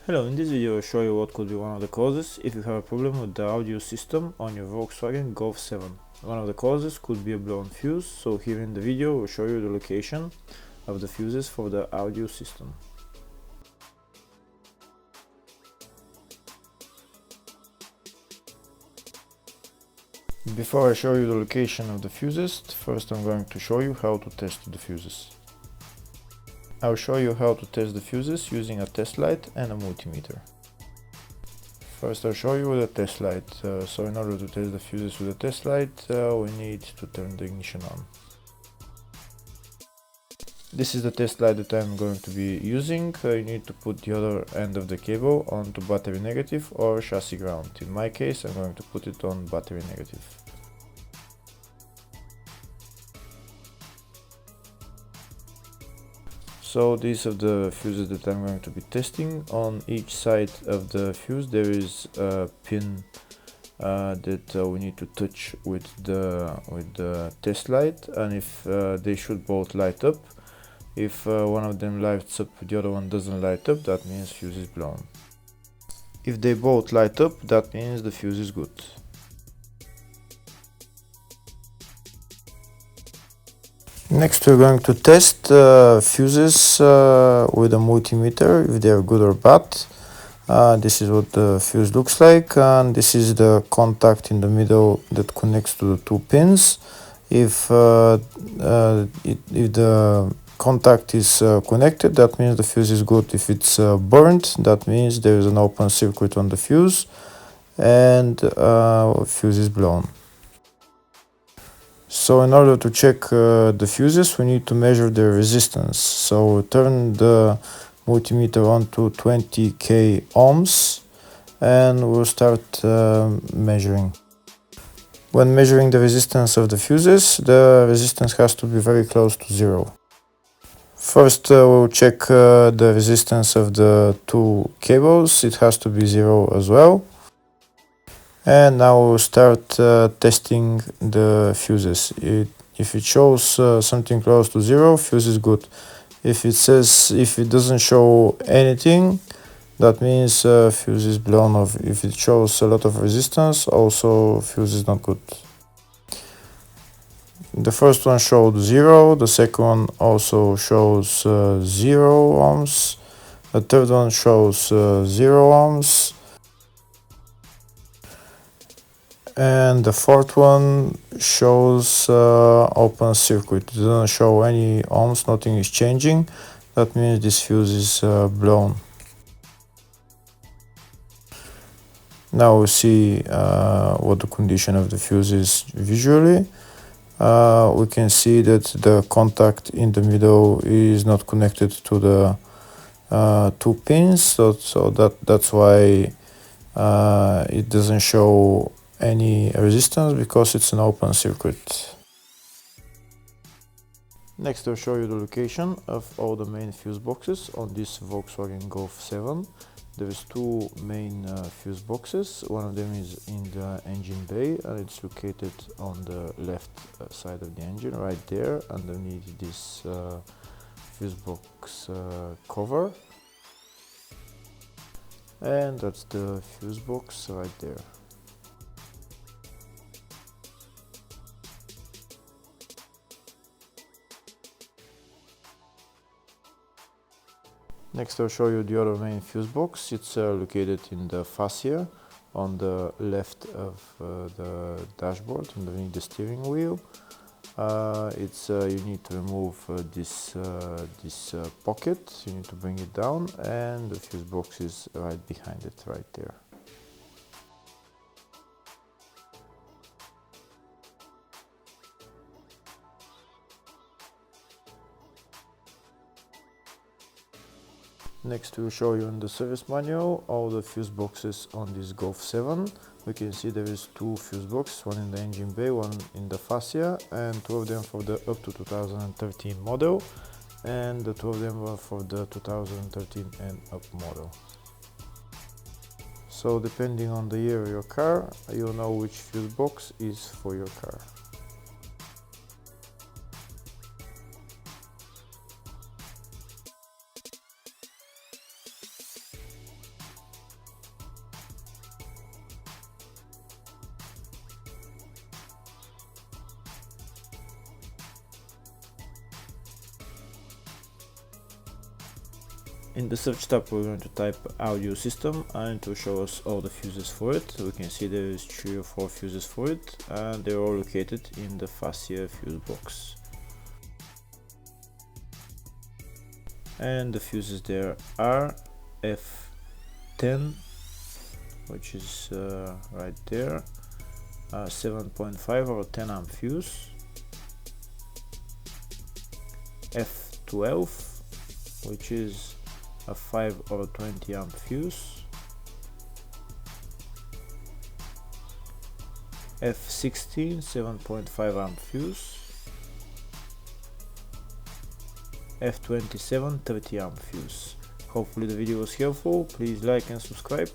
Hello, in this video I'll show you what could be one of the causes if you have a problem with the audio system on your Volkswagen Golf 7. One of the causes could be a blown fuse, so here in the video we'll show you the location of the fuses for the audio system. Before I show you the location of the fuses, first I'm going to show you how to test the fuses. I'll show you how to test the fuses using a test light and a multimeter. First I'll show you with a test light. So in order to test the fuses with a test light, we need to turn the ignition on. This is the test light that I'm going to be using. You need to put the other end of the cable onto battery negative or chassis ground. In my case I'm going to put it on battery negative. So these are the fuses that I'm going to be testing. On each side of the fuse there is a pin that we need to touch with the test light, and if they should both light up. If one of them lights up, the other one doesn't light up, that means fuse is blown. If they both light up, that means the fuse is good. Next we're going to test fuses with a multimeter, if they are good or bad. This is what the fuse looks like, and this is the contact in the middle that connects to the two pins. If the contact is connected, that means the fuse is good. If it's burnt, that means there is an open circuit on the fuse and fuse is blown. So in order to check the fuses, we need to measure their resistance. So turn the multimeter on to 20k ohms and we'll start measuring. When measuring the resistance of the fuses, the resistance has to be very close to zero. First we'll check the resistance of the two cables. It has to be zero as well. And now we'll start testing the fuses. If it shows something close to zero, fuse is good. If it doesn't show anything, that means fuse is blown off. If it shows a lot of resistance, also fuse is not good. The first one showed 0, the second one also shows 0 ohms, the third one shows 0 ohms, and the fourth one shows open circuit. It doesn't show any ohms, nothing is changing. That means this fuse is blown. Now we see what the condition of the fuse is visually. We can see that the contact in the middle is not connected to the two pins, so that's why it doesn't show any resistance, because it's an open circuit. Next I'll show you the location of all the main fuse boxes on this Volkswagen Golf 7. There is two main fuse boxes. One of them is in the engine bay and it's located on the left side of the engine, right there underneath this fuse box cover, and that's the fuse box right there. Next I'll show you the other main fuse box. It's located in the fascia on the left of the dashboard, underneath the steering wheel. You need to remove this pocket, you need to bring it down, and the fuse box is right behind it, right there. Next we'll show you in the service manual all the fuse boxes on this Golf 7. We can see there is two fuse boxes, one in the engine bay, one in the fascia, and two of them for the up to 2013 model, and the two of them were for the 2013 and up model. So depending on the year of your car, you'll know which fuse box is for your car. In the search tab we're going to type audio system and it will show us all the fuses for it. We can see there is 3 or 4 fuses for it and they're all located in the fascia fuse box. And the fuses there are F10, which is right there, 7.5 or 10 amp fuse, F12, which is a 5 or 20 amp fuse, F16, 7.5 amp fuse, F27, 30 amp fuse. Hopefully the video was helpful. Please like and subscribe.